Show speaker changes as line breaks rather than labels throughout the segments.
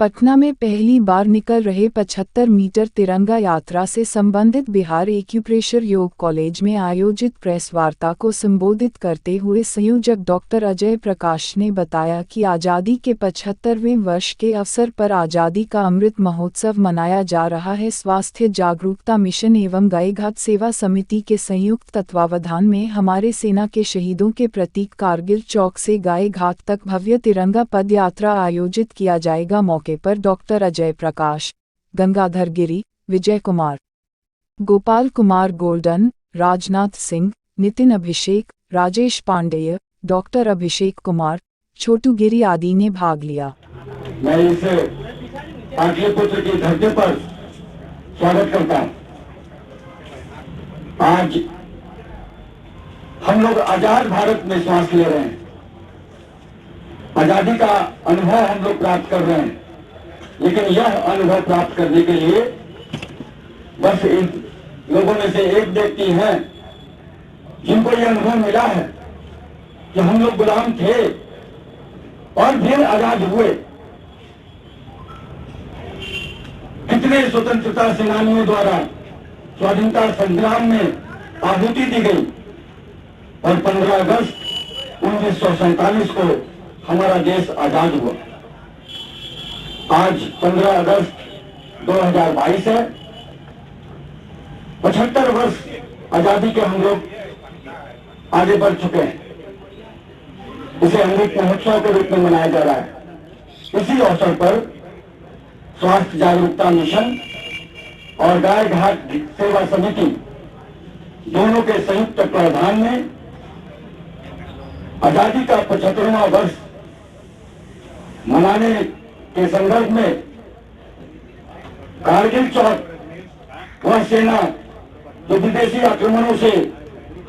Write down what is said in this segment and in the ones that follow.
पटना में पहली बार निकल रहे 75 मीटर तिरंगा यात्रा से संबंधित बिहार एक्यूप्रेशर योग कॉलेज में आयोजित प्रेस वार्ता को संबोधित करते हुए संयोजक डॉक्टर अजय प्रकाश ने बताया कि आज़ादी के 75वें वर्ष के अवसर पर आज़ादी का अमृत महोत्सव मनाया जा रहा है। स्वास्थ्य जागरूकता मिशन एवं गायघाट सेवा समिति के संयुक्त तत्वावधान में हमारे सेना के शहीदों के प्रतीक कारगिल चौक से गायघाट तक भव्य तिरंगा पद यात्रा आयोजित किया जाएगा। मौके पर डॉक्टर अजय प्रकाश, गंगाधर गिरी, विजय कुमार, गोपाल कुमार गोल्डन, राजनाथ सिंह, नितिन अभिषेक, राजेश पांडेय, डॉक्टर अभिषेक कुमार, छोटू गिरी आदि ने भाग लिया।
मैं इसे पाटलिपुत्र की धरती पर स्वागत करता हूं। आज हम लोग आजाद भारत में सांस ले रहे हैं, आजादी का अनुभव हम लोग प्राप्त कर रहे हैं, लेकिन यह अनुभव प्राप्त करने के लिए बस इन लोगों में से एक व्यक्ति हैं जिनको यह अनुभव मिला है कि हम लोग गुलाम थे और फिर आजाद हुए। कितने स्वतंत्रता सेनानियों द्वारा स्वाधीनता संग्राम में आहुति दी गई और 15 अगस्त 1947 को हमारा देश आजाद हुआ। आज 15 अगस्त 2022 है। 75 वर्ष आजादी के हम लोग आगे बढ़ चुके हैं। इसे अमृत महोत्सव के रूप में मनाया जा रहा है। इसी अवसर पर स्वास्थ्य जागरूकता मिशन और गायघाट सेवा समिति दोनों के संयुक्त तत्वावधान में आजादी का 75वां वर्ष मनाने के संदर्भ में कारगिल चौक वह सेना जो विदेशी आक्रमणों से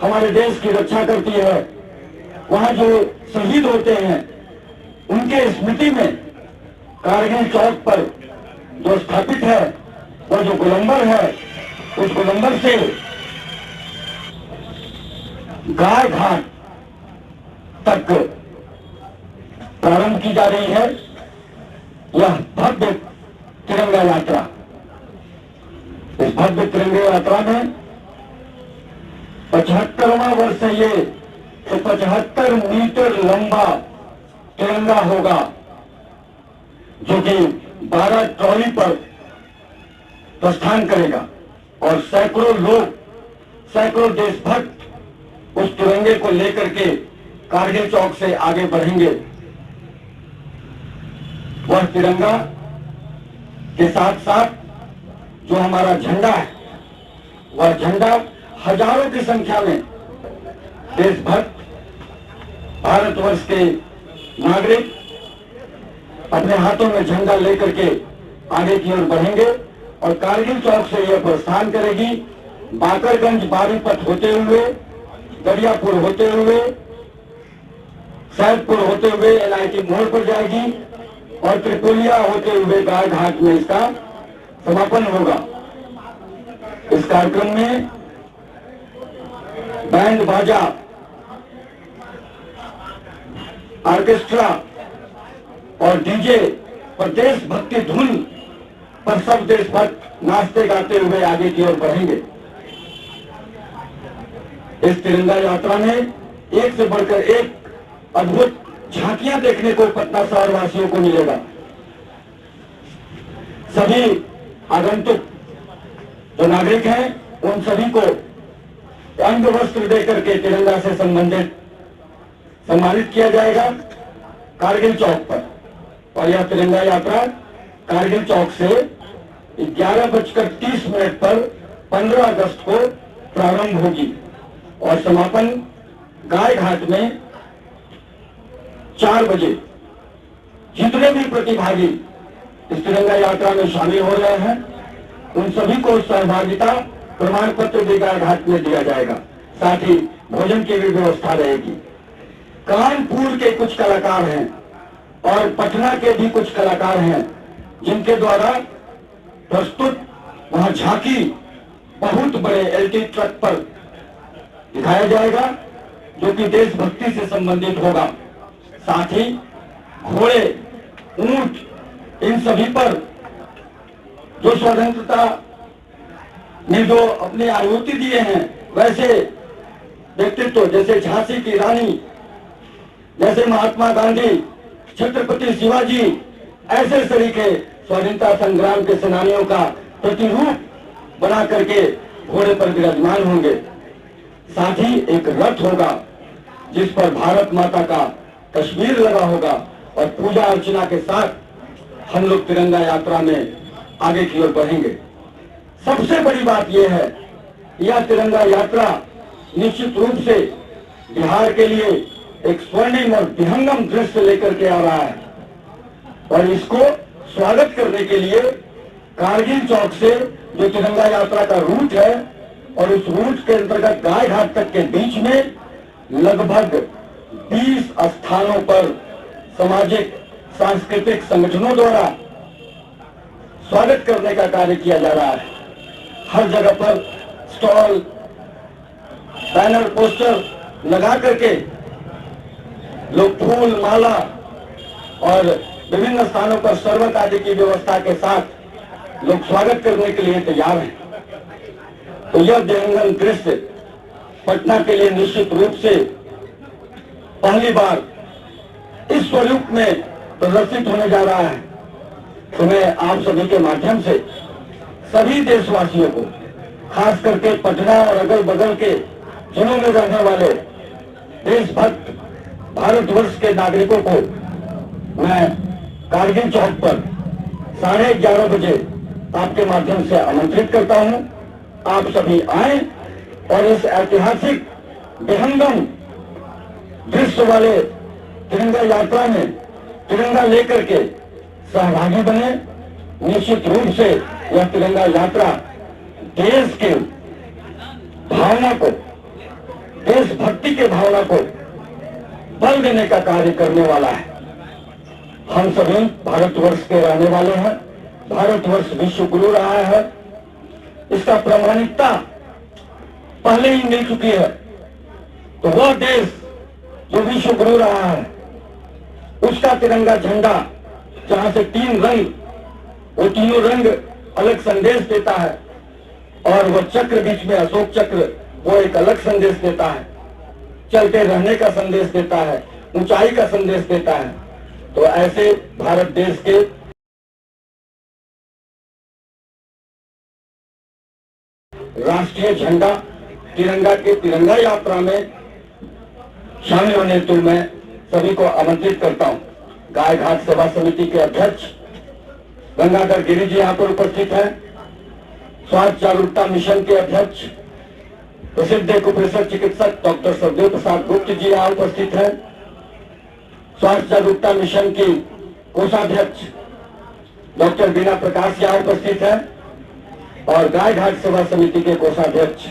हमारे देश की रक्षा करती है, वहां जो शहीद होते हैं उनके स्मृति में कारगिल चौक पर जो स्थापित है वह जो गोलंबर है, उस गोलंबर से गायघाट तक प्रारंभ की जा रही है यह भव्य तिरंगा यात्रा। इस भव्य तिरंगा यात्रा में 75वां वर्ष है ये, तो 75 मीटर लंबा तिरंगा होगा जो कि 12 ट्रॉली पर प्रस्थान करेगा और सैकड़ों लोग, सैकड़ों देशभक्त उस तिरंगे को लेकर के कारगिल चौक से आगे बढ़ेंगे। वह तिरंगा के साथ साथ जो हमारा झंडा है, वह झंडा हजारों की संख्या में देशभक्त भारतवर्ष के नागरिक अपने हाथों में झंडा लेकर के आगे की ओर बढ़ेंगे और कारगिल चौक से यह प्रस्थान करेगी। बाकरगंज बारीपथ होते हुए, दरियापुर होते हुए, सैदपुर होते हुए एनआईटी मोड़ पर जाएगी और त्रिपोलिया होते हुए गायघाट में इसका समापन होगा। इस कार्यक्रम में बैंड बाजा, ऑर्केस्ट्रा और डीजे और देशभक्ति धुन पर सब देशभक्त नाचते गाते हुए आगे की ओर बढ़ेंगे। इस तिरंगा यात्रा में एक से बढ़कर एक अद्भुत झांकियां देखने को पटना शहर वासियों को मिलेगा। सभी आगंतुक जो नागरिक हैं उन सभी को अंग वस्त्र देकर के तिरंगा से संबंधित सम्मानित किया जाएगा कारगिल चौक पर। और यह तिरंगा यात्रा कारगिल चौक से 11:30 पर 15 अगस्त को प्रारंभ होगी और समापन गायघाट में 4 बजे। जितने भी प्रतिभागी इस तिरंगा यात्रा में शामिल हो रहे हैं उन सभी को सहभागिता प्रमाण पत्र भी गायघाट में दिया जाएगा। साथ ही भोजन की भी व्यवस्था रहेगी। कानपुर के कुछ कलाकार हैं और पटना के भी कुछ कलाकार हैं जिनके द्वारा प्रस्तुत वहां झांकी बहुत बड़े एलटी ट्रक पर दिखाया जाएगा जो कि देशभक्ति से संबंधित होगा। साथ ही घोड़े, ऊंट इन सभी पर जो स्वतंत्रता ने जो अपनी आहुति दिए हैं, वैसे व्यक्तित्व जैसे झांसी की रानी, जैसे महात्मा गांधी, छत्रपति शिवाजी, ऐसे तरीके स्वाधीनता संग्राम के सेनानियों का प्रतिरूप बना करके घोड़े पर विराजमान होंगे। साथ ही एक रथ होगा जिस पर भारत माता का तस्वीर लगा होगा और पूजा अर्चना के साथ हम लोग तिरंगा यात्रा में आगे की ओर बढ़ेंगे। सबसे बड़ी बात यह है, यह तिरंगा यात्रा निश्चित रूप से बिहार के लिए एक स्वर्णिम और विहंगम दृश्य लेकर के आ रहा है और इसको स्वागत करने के लिए कारगिल चौक से जो तिरंगा यात्रा का रूट है और उस रूट के अंतर्गत गाय घाट तक के बीच में लगभग 20 स्थानों पर सामाजिक सांस्कृतिक संगठनों द्वारा स्वागत करने का कार्य किया जा रहा है। हर जगह पर स्टॉल, बैनर, पोस्टर लगा करके लोग फूल माला और विभिन्न स्थानों पर शरबत आदि की व्यवस्था के साथ लोग स्वागत करने के लिए तैयार हैं। तो यह विहंगम दृश्य पटना के लिए निश्चित रूप से पहली बार इस स्वरूप में प्रदर्शित होने जा रहा है। तो मैं आप सभी के माध्यम से सभी देशवासियों को, खास करके पटना और अगल बगल के जिलों में रहने वाले देशभक्त भारतवर्ष के नागरिकों को मैं कारगिल चौक पर 11:30 बजे आपके माध्यम से आमंत्रित करता हूं। आप सभी आए और इस ऐतिहासिक विहंगम दृश्य वाले तिरंगा यात्रा में तिरंगा लेकर के सहभागी बने। निश्चित रूप से यह तिरंगा यात्रा देश के भावना को, देशभक्ति के भावना को बल देने का कार्य करने वाला है। हम सभी भारतवर्ष के रहने वाले हैं। भारतवर्ष विश्व गुरु रहा है, इसका प्रामाणिकता पहले ही मिल चुकी है। तो वह देश जो विश्व गुरु रहा है, उसका तिरंगा झंडा जहां से 3 रंग, वो तीनों रंग अलग संदेश देता है और वह चक्र बीच में अशोक चक्र, वो एक अलग संदेश देता है, चलते रहने का संदेश देता है, ऊंचाई का संदेश देता है। तो ऐसे भारत देश के राष्ट्रीय झंडा तिरंगा के तिरंगा यात्रा में शामिल होने हेतु मैं सभी को आमंत्रित करता हूं। गाय घाट सेवा समिति के अध्यक्ष गंगाधर गिरी जी यहाँ पर उपस्थित हैं। स्वास्थ्य जागरूकता मिशन के अध्यक्ष प्रसिद्ध एक्यूप्रेशर चिकित्सक डॉक्टर सरदेव प्रसाद गुप्त जी यहाँ उपस्थित हैं। स्वास्थ्य जागरूकता मिशन की कोषाध्यक्ष डॉक्टर बीना प्रकाश यहाँ उपस्थित हैं और गाय घाट सेवा समिति के कोषाध्यक्ष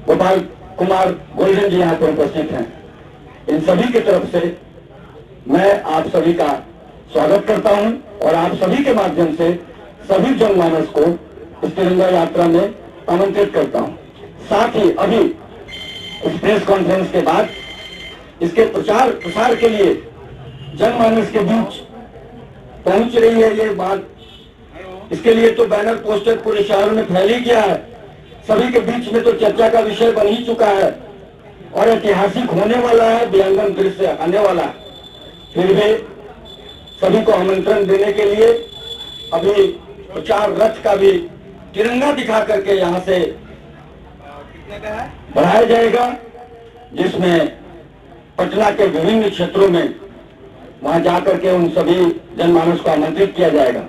गोपाल कुमार गोल्डन जी यहाँ पर उपस्थित हैं। इन सभी की तरफ से मैं आप सभी का स्वागत करता हूं और आप सभी के माध्यम से सभी जनमानस को इस तिरंगा यात्रा में आमंत्रित करता हूं। साथ ही अभी इस प्रेस कॉन्फ्रेंस के बाद इसके प्रचार प्रसार के लिए जनमानस के बीच पहुंच रही है ये बात। इसके लिए तो बैनर पोस्टर पूरे शहर में फैल ही गया है, सभी के बीच में तो चर्चा का विषय बन ही चुका है और ऐतिहासिक होने वाला है, विहंगम दृश्य आने वाला है। फिर भी सभी को आमंत्रण देने के लिए अभी प्रचार रथ का भी तिरंगा दिखा करके यहाँ से बढ़ाया जाएगा, जिसमें पटना के विभिन्न क्षेत्रों में वहां जाकर के उन सभी जनमानस को आमंत्रित किया जाएगा।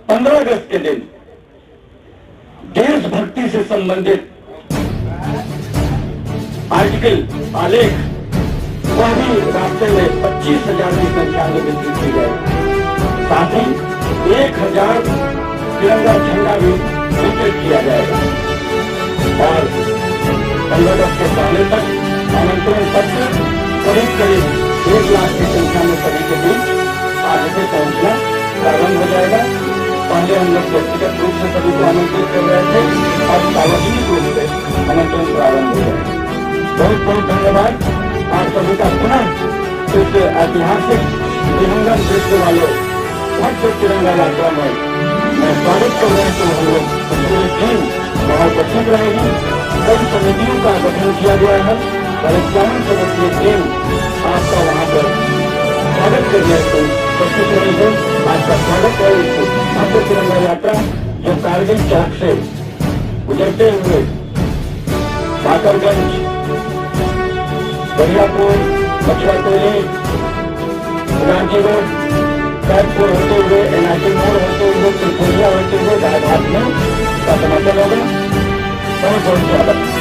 15 अगस्त के दिन देशभक्ति से संबंधित आर्टिकल, आलेख, वह भी रास्ते में 25,000 की संख्या में वितरित की जाएगी। साथ ही 1,000 तिरंगा झंडा भी वितरित किया जाएगा और 15 अगस्त के पहले तक आमंत्रण पत्र करीब 1 लाख की संख्या में सभी के बीच आगे से पहुंचना प्रारंभ हो जाएगा। पहले हम लोग व्यक्तिगत रूप से सभी को आमंत्रित कर रहे थे और सार्वजनिक रूप से आमंत्रण प्रारंभ हो जाएगा। बहुत बहुत धन्यवाद आप सभी का पुनः इस ऐतिहासिक विहंगम दृश्य वाले भव्य तिरंगा यात्रा में मैं स्वागत कर रहे हैं। हम लोग पूरी टीम वहाँ उपस्थित रहेगी। कई समितियों का गठन किया गया है और 51 सदस्यीय टीम आपका वहाँ पर स्वागत करने को प्रस्तुत रहेगी। आपका स्वागत है इस भव्य तिरंगा यात्रा जो कारगिल चौक से गुजरते हुए बाकरगंज, दरियापुर, मछुआ टोली, गांधी रोड, सैदपुर होते हुए एनआईटी मोड़ होते हुए त्रिपुरिया होते हुए राजघाट में का समापन होगा। बहुत बहुत स्वागत।